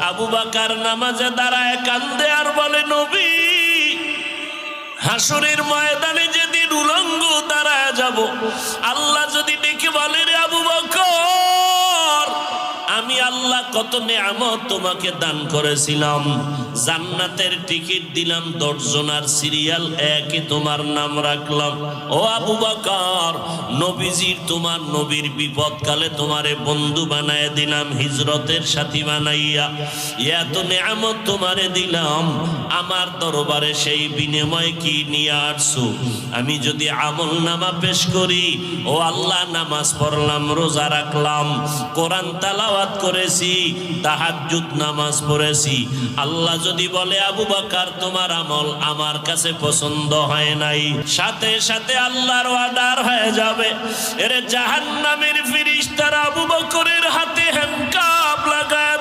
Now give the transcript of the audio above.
আবু বকর নামাজে দাঁড়ায় কান্দে আর বলে, নবী, হাসরের ময়দানে যেদিন উলঙ্গ দাঁড়ায় যাব, আল্লাহ যদি ডেকে বলে, রে আবু বকর, আমি আল্লাহ কত নেয়ামত তোমাকে দান করেছিলাম, জান্নাতের টিকিট দিলাম 10 জনার সিরিয়াল একে তোমার নাম রাখলাম। ও আবু বকর, নবীজির তোমার নবীর বিপদকালে তোমারে বন্ধু বানায় দিলাম, হিজরতের সাথী বানাইয়া এত নেয়ামত তোমারে দিলাম, আমার দরবারে সেই বিনিময় কি নিয়ে আসছো? আমি যদি আমল নামা পেশ করি, ও আল্লাহ, নামাজ পড়লাম, রোজা রাখলাম, কোরআন তেলাওয়াত করেছি, তাহাজ্জুদ নামাজ পড়েছি, আল্লাহ যদি বলে, আবু বকর, তোমার আমল আমার কাছে পছন্দ হয় নাই, সাথে সাথে আল্লাহর অর্ডার হয়ে যাবে, এর জাহান্নামের ফেরেশতারা আবু বকরের হাতে হ্যান্ডকাপ লাগায়